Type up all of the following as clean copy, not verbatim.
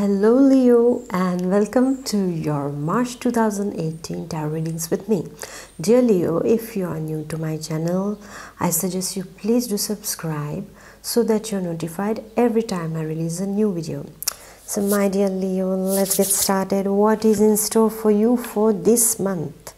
Hello Leo, and welcome to your March 2018 tarot readings with me. Dear Leo, if you are new to my channel, I suggest you please do subscribe so that you're notified every time I release a new video. So my dear Leo, let's get started. What is in store for you for this month?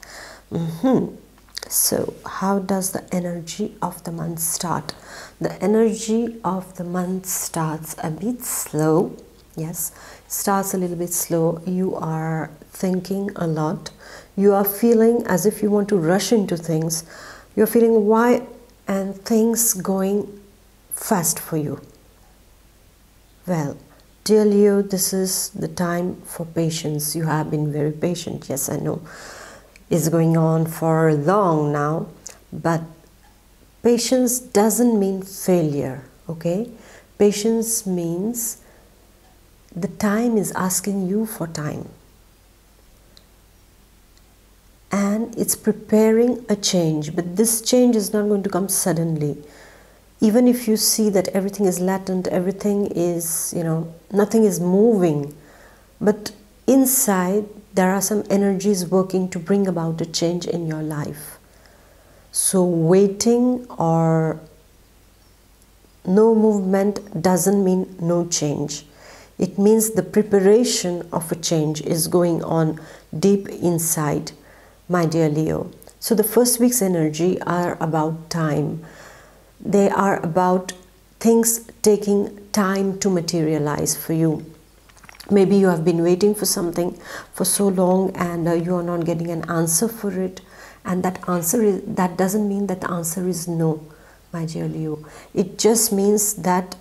So how does the energy of the month start? The energy of the month starts a bit slow. Yes, starts a little bit slow. You are thinking a lot. You are feeling as if you want to rush into things. You're feeling why and things going fast for you. Well, dear Leo, this is the time for patience. You have been very patient. Yes, I know. It's going on for long now, but patience doesn't mean failure, okay? Patience means the time is asking you for time, and it's preparing a change, but this change is not going to come suddenly. Even if you see that everything is latent, everything is, nothing is moving, but inside there are some energies working to bring about a change in your life. So waiting or no movement doesn't mean no change. It means the preparation of a change is going on deep inside, my dear Leo. So the first week's energy are about time. They are about things taking time to materialize for you. Maybe you have been waiting for something for so long and you are not getting an answer for it. And that doesn't mean that the answer is no, my dear Leo. It just means that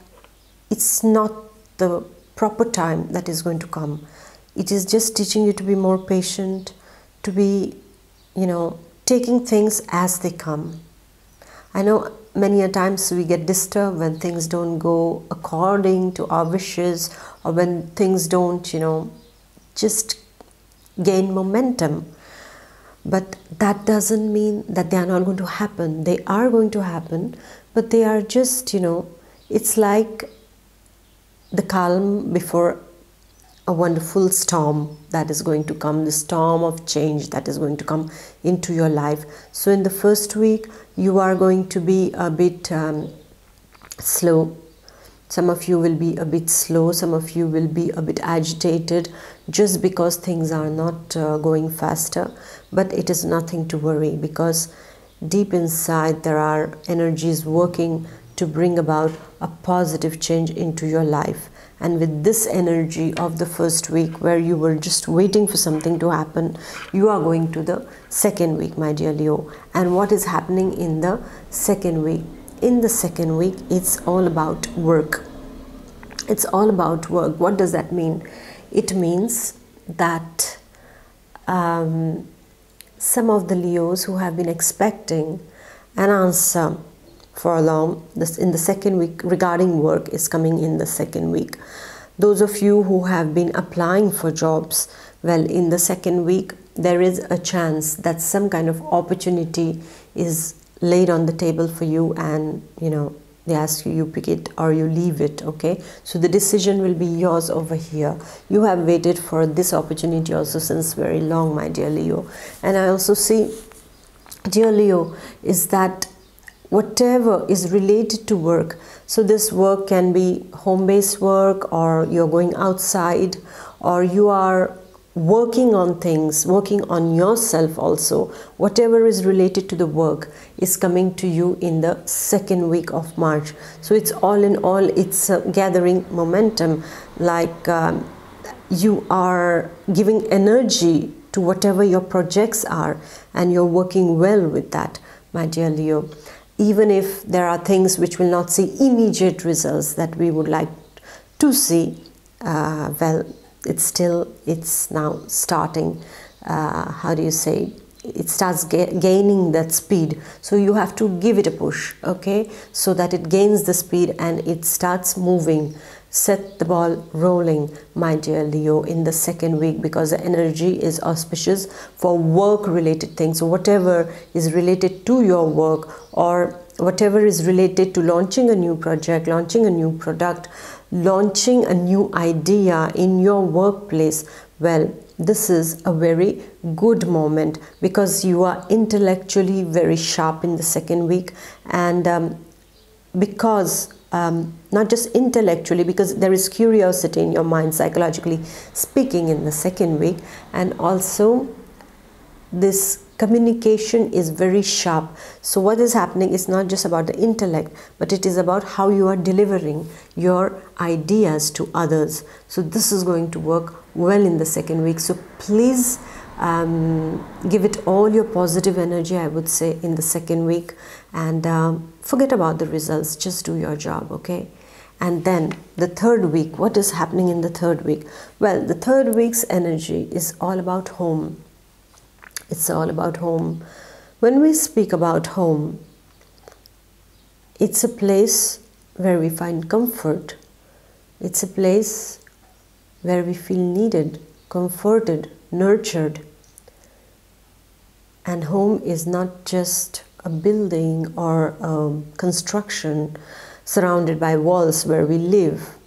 it's not the proper time that is going to come. It is just teaching you to be more patient, to be, taking things as they come. I know many a times we get disturbed when things don't go according to our wishes, or when things don't, just gain momentum. But that doesn't mean that they are not going to happen. They are going to happen, but they are just, it's like the calm before a wonderful storm that is going to come, the storm of change that is going to come into your life. So in the first week, you are going to be a bit slow. Some of you will be a bit slow. Some of you will be a bit agitated just because things are not going faster. But it is nothing to worry, because deep inside there are energies working to bring about a positive change into your life. And with this energy of the first week, where you were just waiting for something to happen, you are going to the second week, my dear Leo. And what is happening in the second week? In the second week, it's all about work. It's all about work. What does that mean? It means that some of the Leos who have been expecting an answer for long, in the second week regarding work is coming in the second week. Those of you who have been applying for jobs, well, in the second week there is a chance that some kind of opportunity is laid on the table for you, and they ask you, you pick it or you leave it, okay? So the decision will be yours over here. You have waited for this opportunity also since very long, my dear Leo. And I also see, dear Leo, is that whatever is related to work, so this work can be home-based work, or you're going outside, or you are working on things, working on yourself also. Whatever is related to the work is coming to you in the second week of March. So it's all in all, it's gathering momentum, like you are giving energy to whatever your projects are, and you're working well with that, my dear Leo. Even if there are things which will not see immediate results that we would like to see, well, it's now starting, it starts gaining that speed. So you have to give it a push, okay, so that it gains the speed and it starts moving. Set the ball rolling, my dear Leo, in the second week, because the energy is auspicious for work related things. So whatever is related to your work, or whatever is related to launching a new project, launching a new product, launching a new idea in your workplace, well, this is a very good moment, because you are intellectually very sharp in the second week, and because not just intellectually, because there is curiosity in your mind, psychologically speaking, in the second week, and also this communication is very sharp. So what is happening is not just about the intellect, but it is about how you are delivering your ideas to others. So this is going to work well in the second week. So please give it all your positive energy, I would say, in the second week, and forget about the results. Just do your job, okay? And then the third week, what is happening in the third week? Well, the third week's energy is all about home. It's all about home. When we speak about home, it's a place where we find comfort. It's a place where we feel needed, comforted, nurtured. And home is not just a building or a construction surrounded by walls where we live.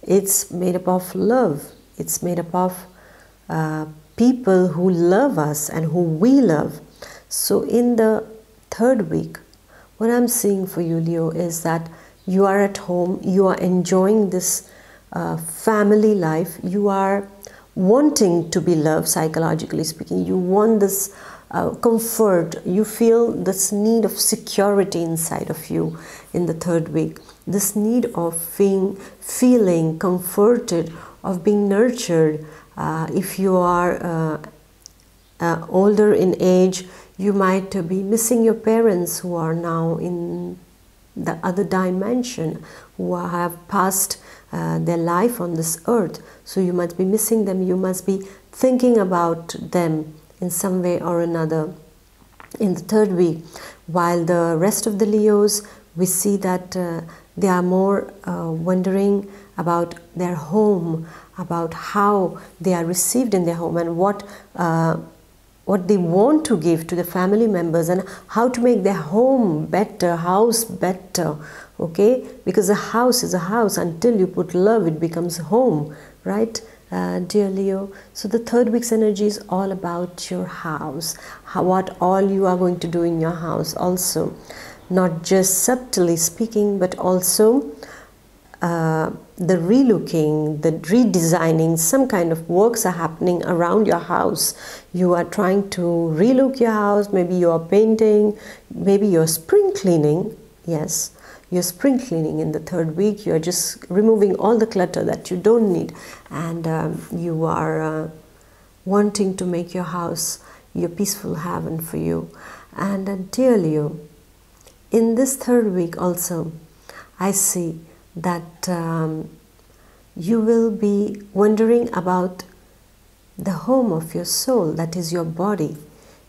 It's made up of love. It's made up of people who love us and who we love. So in the third week, what I'm seeing for you, Leo, is that you are at home, you are enjoying this family life, you are wanting to be loved, psychologically speaking, you want this comfort, you feel this need of security inside of you in the third week, this need of feeling comforted, of being nurtured. If you are older in age, you might be missing your parents who are now in the other dimension, who have passed their life on this earth. So you must be missing them, you must be thinking about them in some way or another in the third week. While the rest of the Leos, we see that they are more wondering about their home, about how they are received in their home, and what they want to give to the family members, and how to make their home better, house better, okay? Because a house is a house. Until you put love, it becomes home, right, dear Leo? So the third week's energy is all about your house, what all you are going to do in your house also. Not just subtly speaking, but also the relooking, the redesigning, some kind of works are happening around your house. You are trying to relook your house, maybe you are painting, maybe you're spring cleaning. Yes, you're spring cleaning in the third week. You're just removing all the clutter that you don't need, and you are wanting to make your house your peaceful haven for you. And dear Leo, in this third week also, I see that you will be wondering about the home of your soul, that is your body,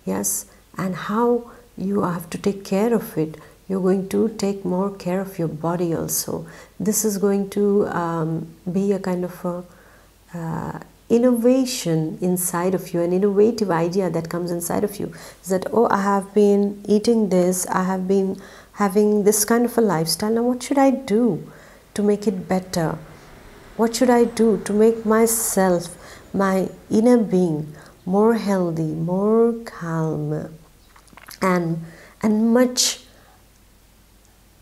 yes, and how you have to take care of it. You're going to take more care of your body also. This is going to be a kind of innovation inside of you, an innovative idea that comes inside of you. Is that, oh, I have been eating this, I have been having this kind of a lifestyle, now what should I do to make it better? What should I do to make myself, my inner being, more healthy, more calm, and much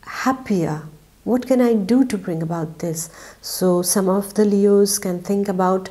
happier? What can I do to bring about this? So some of the Leos can think about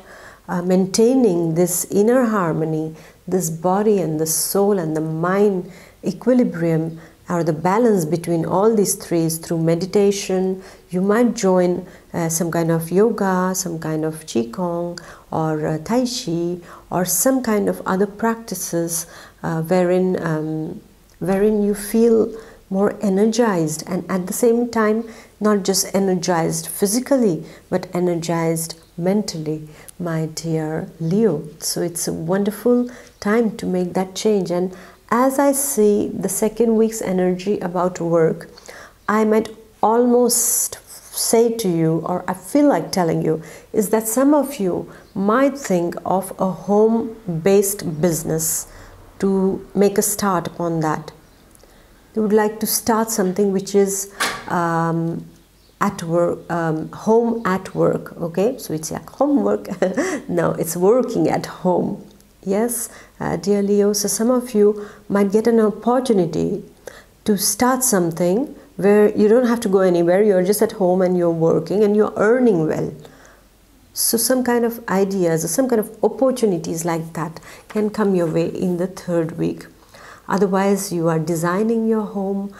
maintaining this inner harmony, this body and the soul and the mind equilibrium, or the balance between all these three, through meditation. You might join some kind of yoga, some kind of qigong, or tai chi, or some kind of other practices wherein you feel more energized, and at the same time not just energized physically but energized mentally, my dear Leo. So it's a wonderful time to make that change. And as I see the second week's energy about work, I might almost say to you, or I feel like telling you, is that some of you might think of a home-based business to make a start upon that. You would like to start something which is at work, home at work, okay? So it's like homework. No, it's working at home. Yes, dear Leo, so some of you might get an opportunity to start something where you don't have to go anywhere, you're just at home and you're working and you're earning well. So some kind of ideas or some kind of opportunities like that can come your way in the third week. Otherwise, you are designing your home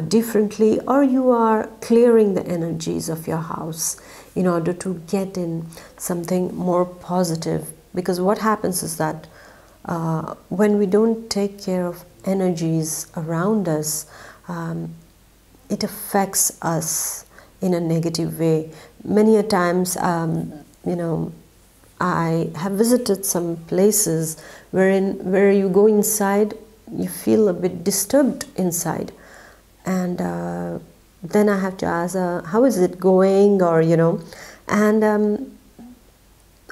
differently, or you are clearing the energies of your house in order to get in something more positive. Because what happens is that when we don't take care of energies around us, it affects us in a negative way. Many a times, you know, I have visited some places where you go inside, you feel a bit disturbed inside, and then I have to ask, how is it going, or you know, and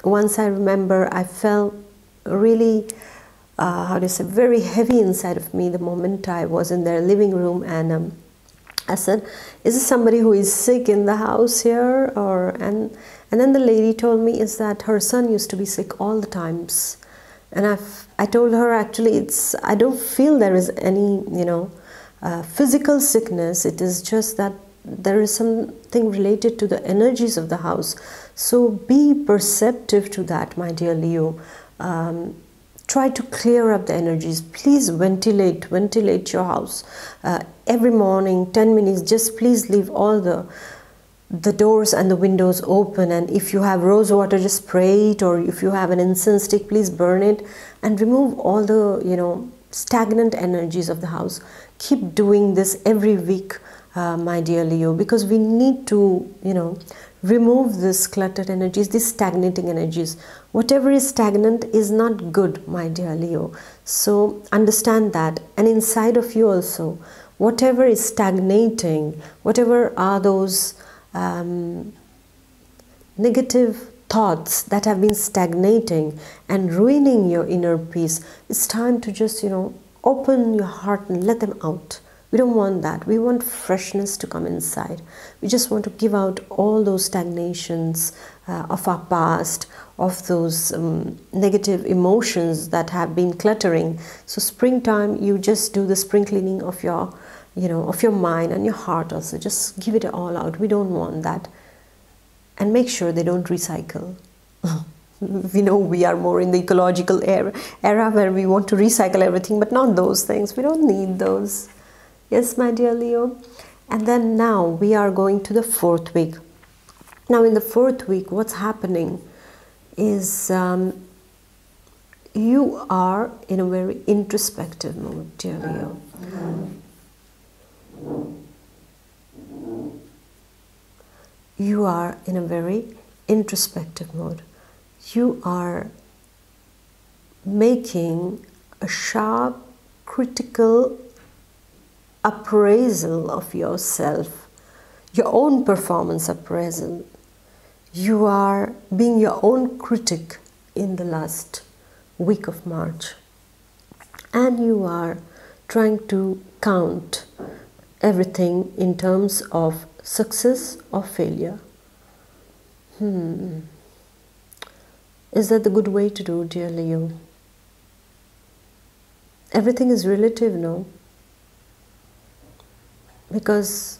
once I remember, I felt really, how do you say, very heavy inside of me the moment I was in their living room, and I said, is this somebody who is sick in the house here? Or and then the lady told me is that her son used to be sick all the times. And I told her, actually, I don't feel there is any, you know, physical sickness. It is just that there is something related to the energies of the house. So be perceptive to that, my dear Leo. Try to clear up the energies. Please ventilate your house. Every morning, 10 minutes, just please leave all the doors and the windows open, and if you have rose water, just spray it, or if you have an incense stick, please burn it and remove all the, you know, stagnant energies of the house. Keep doing this every week, my dear Leo, because we need to, you know, remove this cluttered energies, these stagnating energies. Whatever is stagnant is not good, my dear Leo. So understand that, and inside of you also, whatever is stagnating, whatever are those negative thoughts that have been stagnating and ruining your inner peace, it's time to just, you know, open your heart and let them out. We don't want that. We want freshness to come inside. We just want to give out all those stagnations of our past, of those negative emotions that have been cluttering. So springtime, you just do the spring cleaning of your, you know, of your mind and your heart also. Just give it all out. We don't want that. And make sure they don't recycle. We know we are more in the ecological era where we want to recycle everything, but not those things. We don't need those. Yes, my dear Leo. And then now we are going to the fourth week. Now in the fourth week, what's happening is you are in a very introspective mode, dear Leo. You are in a very introspective mode. You are making a sharp, critical appraisal of yourself, your own performance appraisal. You are being your own critic in the last week of March, and you are trying to count everything in terms of success or failure. Is that the good way to do, dear Leo? Everything is relative, no? Because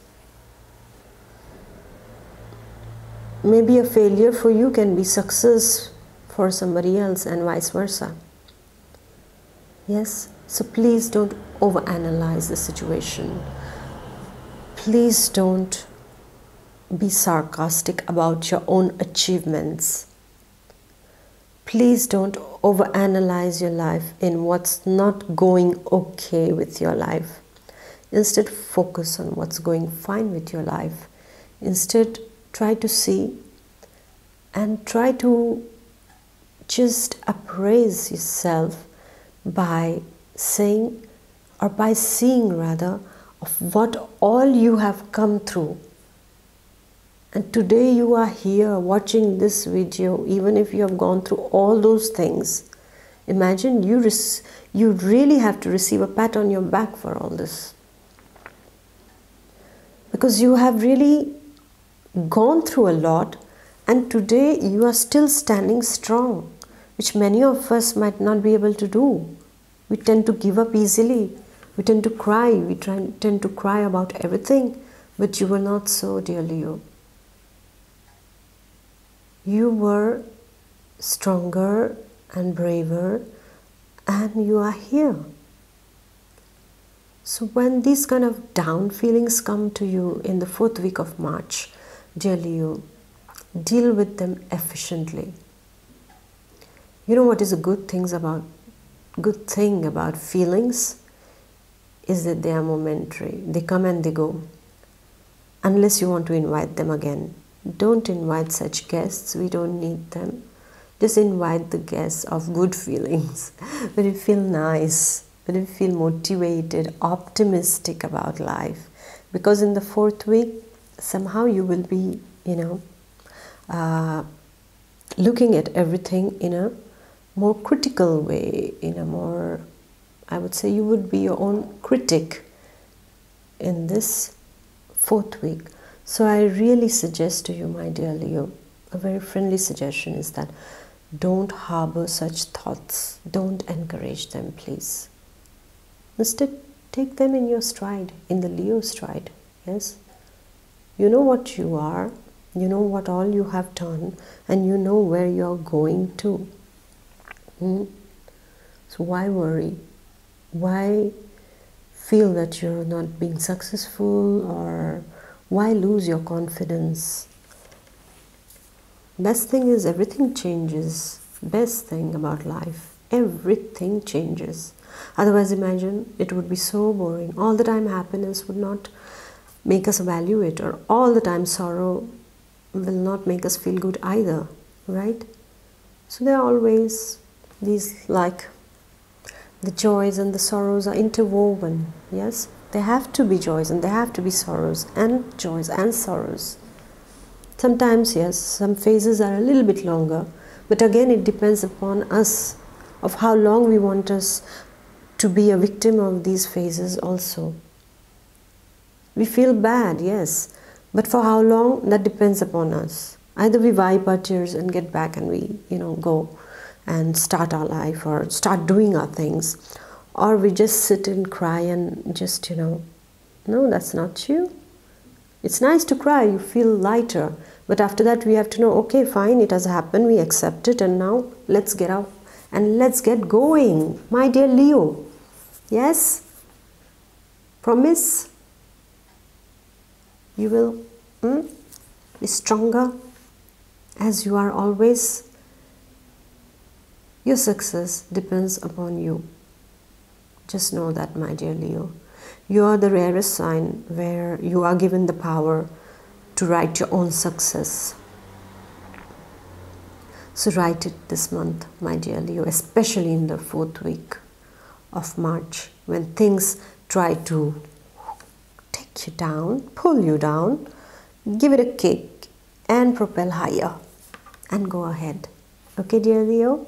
maybe a failure for you can be success for somebody else, and vice versa. Yes? So please don't overanalyze the situation. Please don't be sarcastic about your own achievements. Please don't overanalyze your life in what's not going okay with your life. Instead, focus on what's going fine with your life. Instead, try to see and try to just appraise yourself by saying, or by seeing rather, of what all you have come through. And today you are here watching this video, even if you have gone through all those things. Imagine you really have to receive a pat on your back for all this. Because you have really gone through a lot, and today you are still standing strong, which many of us might not be able to do. We tend to give up easily. We tend to cry. We tend to cry about everything. But you were not so, dear Leo. You were stronger and braver, and you are here. So when these kind of down feelings come to you in the 4th week of March, dear Leo, deal with them efficiently. You know what is a good thing about feelings is that they are momentary. They come and they go. Unless you want to invite them again. Don't invite such guests. We don't need them. Just invite the guests of good feelings. When you feel nice, when you feel motivated, optimistic about life. Because in the 4th week, somehow you will be, looking at everything in a more critical way, in a more, I would say you would be your own critic in this 4th week. So I really suggest to you, my dear Leo, a very friendly suggestion is that don't harbor such thoughts. Don't encourage them, please. Instead, take them in your stride, in the Leo stride. Yes? You know what you are, you know what all you have done, and you know where you are going to. So why worry? Why feel that you're not being successful, or why lose your confidence? Best thing is everything changes. Best thing about life, everything changes. Otherwise, imagine it would be so boring. All the time happiness would not make us value it, or all the time sorrow will not make us feel good either, right? So there are always these, like, the joys and the sorrows are interwoven. Yes, there have to be joys and there have to be sorrows, and joys and sorrows. Sometimes, yes, some phases are a little bit longer, but again it depends upon us of how long we want us to be a victim of these phases also. We feel bad, yes, but for how long, that depends upon us. Either we wipe our tears and get back and we, go and start our life or start doing our things, or we just sit and cry and just, no, that's not you. It's nice to cry, you feel lighter, but after that we have to know, okay, fine, it has happened, we accept it, and now let's get up and let's get going, my dear Leo. Yes? Promise? You will be stronger as you are always. Your success depends upon you. Just know that, my dear Leo. You are the rarest sign where you are given the power to write your own success. So write it this month, my dear Leo, especially in the 4th week of March, when things try to take you down, pull you down. Give it a kick and propel higher and go ahead. Okay, dear Leo?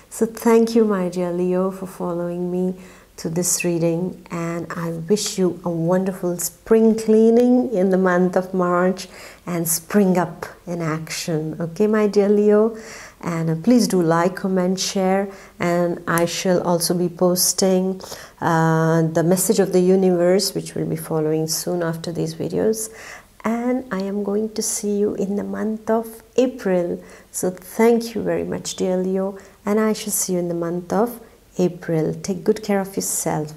So thank you, my dear Leo, for following me to this reading, and I wish you a wonderful spring cleaning in the month of March and spring up in action. Okay, my dear Leo? And please do like, comment, share, and I shall also be posting the message of the universe, which will be following soon after these videos. And I am going to see you in the month of April. So thank you very much, dear Leo, and I shall see you in the month of April. Take good care of yourself.